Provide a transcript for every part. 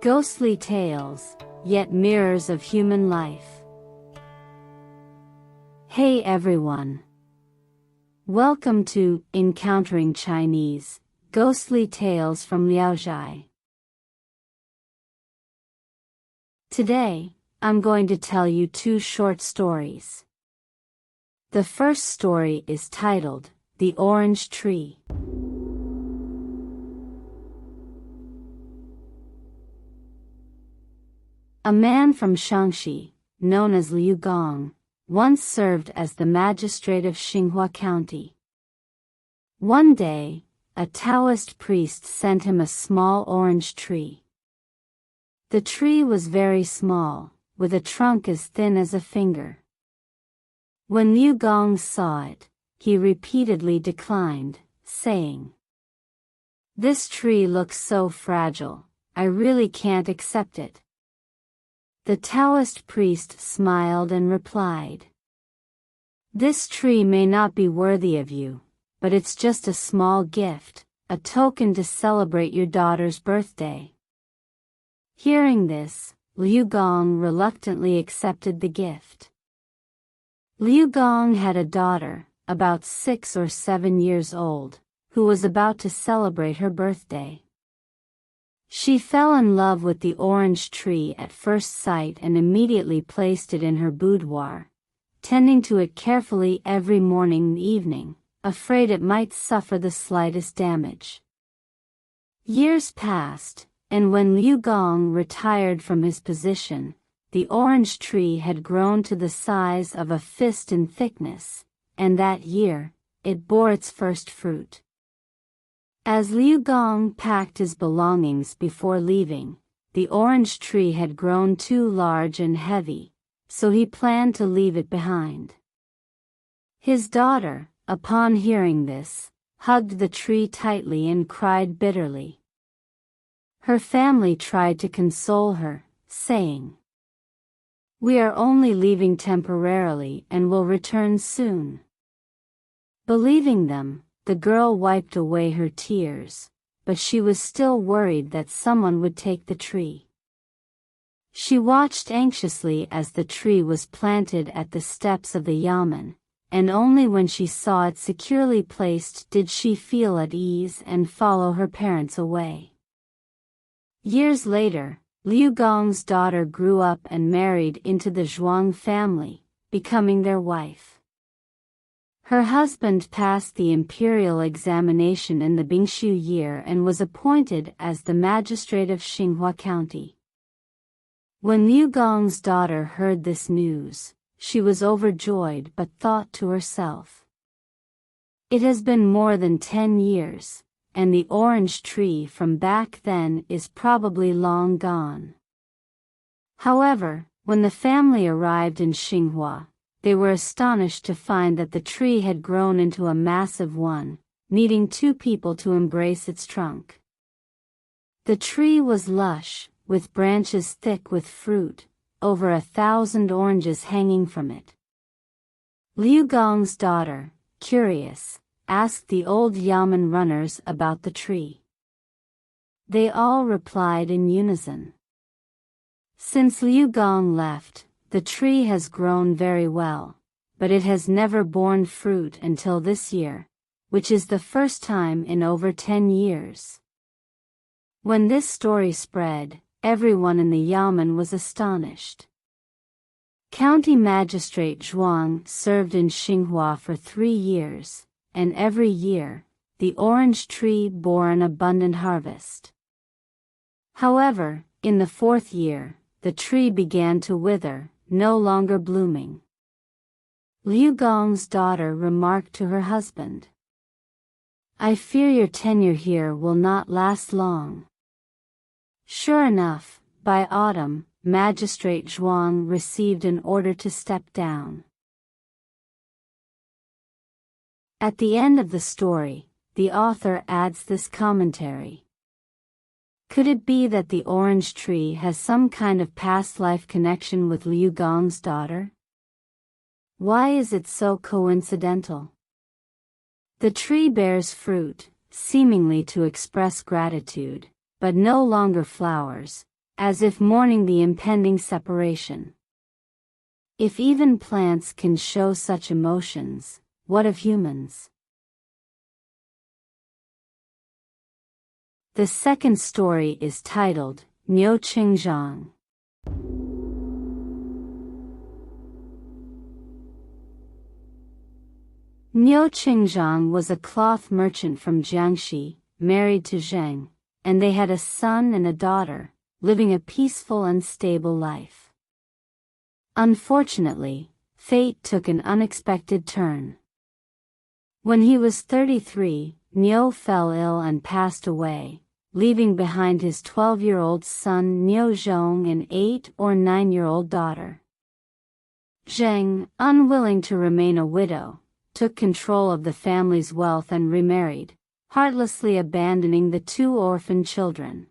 Ghostly tales, yet mirrors of human life. Hey everyone! Welcome to Encountering Chinese, Ghostly Tales from Liao Zhai. Today, I'm going to tell you two short stories. The first story is titled, The Orange Tree. A man from Shaanxi, known as Liu Gong, once served as the magistrate of Xinhua County. One day, a Taoist priest sent him a small orange tree. The tree was very small, with a trunk as thin as a finger. When Liu Gong saw it, he repeatedly declined, saying, "This tree looks so fragile, I really can't accept it." The Taoist priest smiled and replied, "This tree may not be worthy of you, but it's just a small gift, a token to celebrate your daughter's birthday." Hearing this, Liu Gong reluctantly accepted the gift. Liu Gong had a daughter, about 6 or 7 years old, who was about to celebrate her birthday. She fell in love with the orange tree at first sight and immediately placed it in her boudoir, tending to it carefully every morning and evening, afraid it might suffer the slightest damage. Years passed, and when Liu Gong retired from his position, the orange tree had grown to the size of a fist in thickness, and that year, it bore its first fruit. As Liu Gong packed his belongings before leaving, the orange tree had grown too large and heavy, so he planned to leave it behind. His daughter, upon hearing this, hugged the tree tightly and cried bitterly. Her family tried to console her, saying, "We are only leaving temporarily and will return soon." Believing them, the girl wiped away her tears, but she was still worried that someone would take the tree. She watched anxiously as the tree was planted at the steps of the yamen, and only when she saw it securely placed did she feel at ease and follow her parents away. Years later, Liu Gong's daughter grew up and married into the Zhuang family, becoming their wife. Her husband passed the imperial examination in the Bingshu year and was appointed as the magistrate of Xinhua County. When Liu Gong's daughter heard this news, she was overjoyed but thought to herself, "It has been more than 10 years, and the orange tree from back then is probably long gone." However, when the family arrived in Xinhua, they were astonished to find that the tree had grown into a massive one, needing 2 people to embrace its trunk. The tree was lush, with branches thick with fruit, over 1,000 oranges hanging from it. Liu Gong's daughter, curious, asked the old yamen runners about the tree. They all replied in unison, "Since Liu Gong left, the tree has grown very well, but it has never borne fruit until this year, which is the first time in over 10 years. When this story spread, everyone in the yamen was astonished. County Magistrate Zhuang served in Xinhua for 3 years, and every year, the orange tree bore an abundant harvest. However, in the 4th year, the tree began to wither, no longer blooming. Liu Gong's daughter remarked to her husband, "I fear your tenure here will not last long." Sure enough, by autumn, Magistrate Zhuang received an order to step down. At the end of the story, the author adds this commentary. Could it be that the orange tree has some kind of past life connection with Liu Gong's daughter? Why is it so coincidental? The tree bears fruit, seemingly to express gratitude, but no longer flowers, as if mourning the impending separation. If even plants can show such emotions, what of humans? The second story is titled, Chengzhang. Chengzhang was a cloth merchant from Jiangxi, married to Zheng, and they had a son and a daughter, living a peaceful and stable life. Unfortunately, fate took an unexpected turn. When he was 33, fell ill and passed away, leaving behind his 12-year-old son Zhong and 8 or 9-year-old daughter. Zheng, unwilling to remain a widow, took control of the family's wealth and remarried, heartlessly abandoning the 2 orphan children.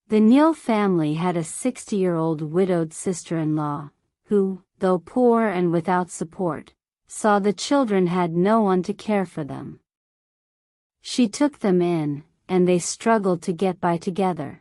The Liao family had a 60-year-old widowed sister-in-law, who, though poor and without support, saw the children had no one to care for them. She took them in, and they struggled to get by together.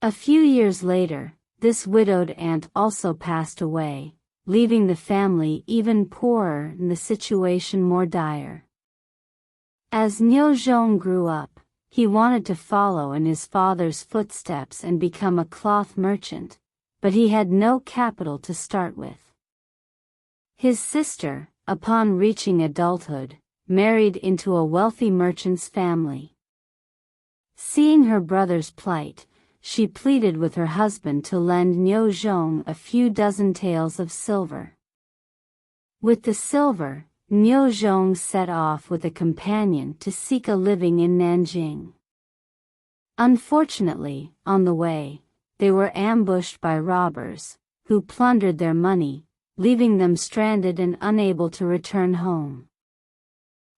A few years later, this widowed aunt also passed away, leaving the family even poorer and the situation more dire. As Zhong grew up, he wanted to follow in his father's footsteps and become a cloth merchant, but he had no capital to start with. His sister, upon reaching adulthood, married into a wealthy merchant's family. Seeing her brother's plight, she pleaded with her husband to lend Zhong a few dozen taels of silver. With the silver, Zhong set off with a companion to seek a living in Nanjing. Unfortunately, on the way, they were ambushed by robbers, who plundered their money, leaving them stranded and unable to return home.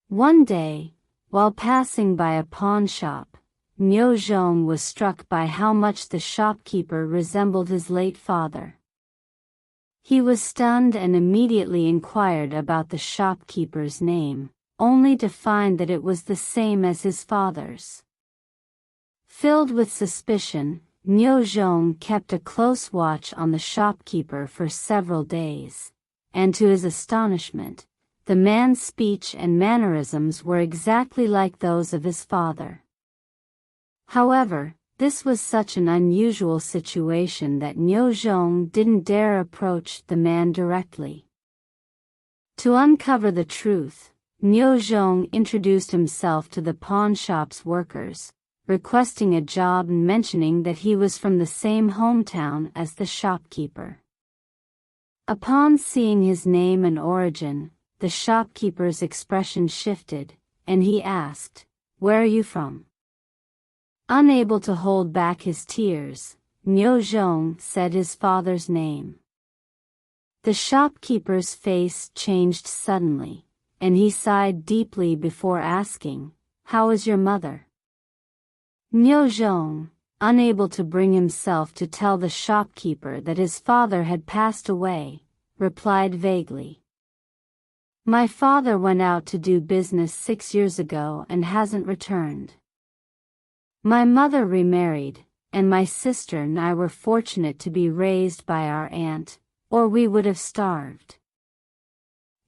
One day, while passing by a pawn shop, Zhong was struck by how much the shopkeeper resembled his late father. He was stunned and immediately inquired about the shopkeeper's name, only to find that it was the same as his father's. Filled with suspicion, Zhong kept a close watch on the shopkeeper for several days, and to his astonishment, the man's speech and mannerisms were exactly like those of his father. However, this was such an unusual situation that Zhong didn't dare approach the man directly. To uncover the truth, Zhong introduced himself to the pawn shop's workers, requesting a job and mentioning that he was from the same hometown as the shopkeeper. Upon seeing his name and origin, the shopkeeper's expression shifted, and he asked, "Where are you from?" Unable to hold back his tears, Zhong said his father's name. The shopkeeper's face changed suddenly, and he sighed deeply before asking, "How is your mother?" Zhong, unable to bring himself to tell the shopkeeper that his father had passed away, replied vaguely, "My father went out to do business 6 years ago and hasn't returned. My mother remarried, and my sister and I were fortunate to be raised by our aunt, or we would have starved."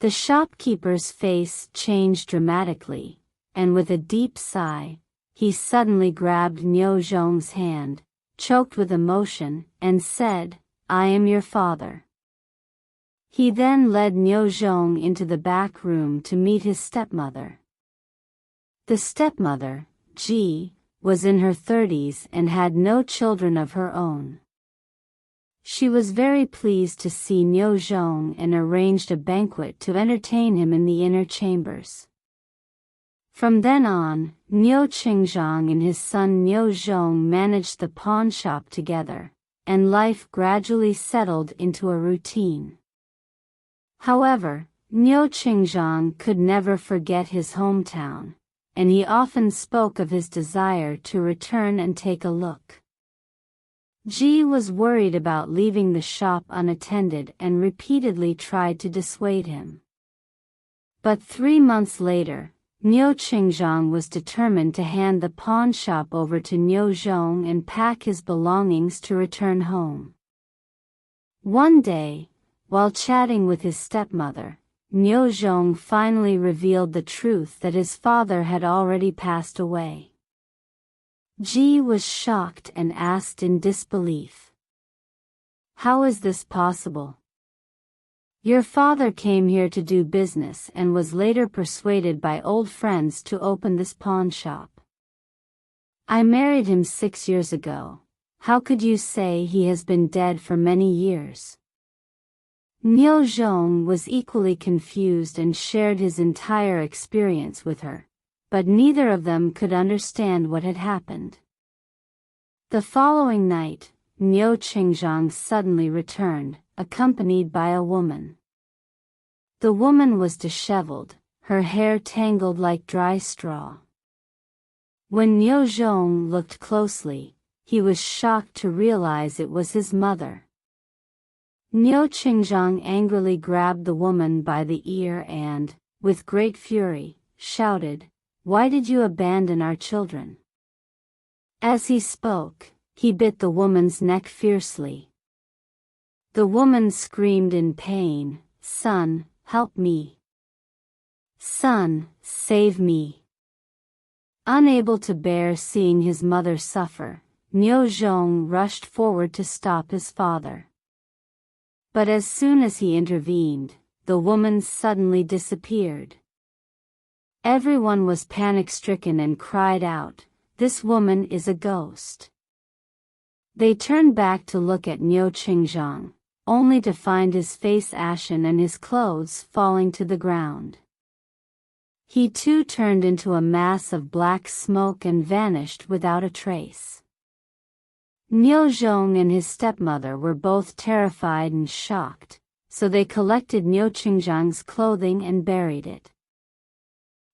The shopkeeper's face changed dramatically, and with a deep sigh, he suddenly grabbed Zhong's hand, choked with emotion, and said, "I am your father." He then led Zhong into the back room to meet his stepmother. The stepmother, Ji, was in her 30s and had no children of her own. She was very pleased to see Zhong and arranged a banquet to entertain him in the inner chambers. From then on, Chengzhang and his son Zhong managed the pawn shop together, and life gradually settled into a routine. However, Chengzhang could never forget his hometown, and he often spoke of his desire to return and take a look. Ji was worried about leaving the shop unattended and repeatedly tried to dissuade him. But 3 months later, Niu Chengzhang was determined to hand the pawn shop over to Niu Zhong and pack his belongings to return home. One day, while chatting with his stepmother, Niu Zhong finally revealed the truth that his father had already passed away. Ji was shocked and asked in disbelief, "How is this possible? Your father came here to do business and was later persuaded by old friends to open this pawn shop. I married him 6 years ago. How could you say he has been dead for many years?" Niu Zhong was equally confused and shared his entire experience with her, but neither of them could understand what had happened. The following night, Niu Chengzhang suddenly returned, accompanied by a woman. The woman was disheveled, her hair tangled like dry straw. When Niu Zhong looked closely, he was shocked to realize it was his mother. Niu Chengzhang angrily grabbed the woman by the ear and, with great fury, shouted, "Why did you abandon our children?" As he spoke, he bit the woman's neck fiercely. The woman screamed in pain, "Son, help me! Son, save me!" Unable to bear seeing his mother suffer, Niu Zhong rushed forward to stop his father. But as soon as he intervened, the woman suddenly disappeared. Everyone was panic-stricken and cried out, "This woman is a ghost." They turned back to look at Niu Chengzhang, only to find his face ashen and his clothes falling to the ground. He too turned into a mass of black smoke and vanished without a trace. Niu Zhong and his stepmother were both terrified and shocked, so they collected Niu Chengzhang's clothing and buried it.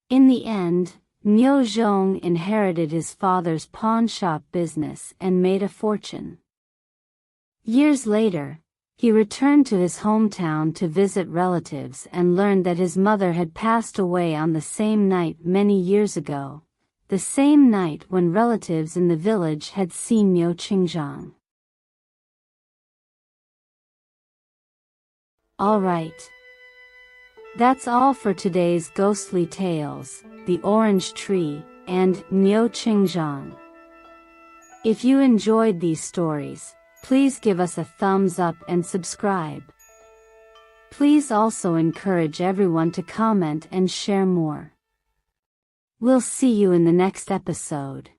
In the end, Niu Zhong inherited his father's pawn shop business and made a fortune. Years later, he returned to his hometown to visit relatives and learned that his mother had passed away on the same night many years ago, the same night when relatives in the village had seen Niu Chengzhang. Alright. That's all for today's ghostly tales, The Orange Tree, and Niu Chengzhang. If you enjoyed these stories, please give us a thumbs up and subscribe. Please also encourage everyone to comment and share more. We'll see you in the next episode.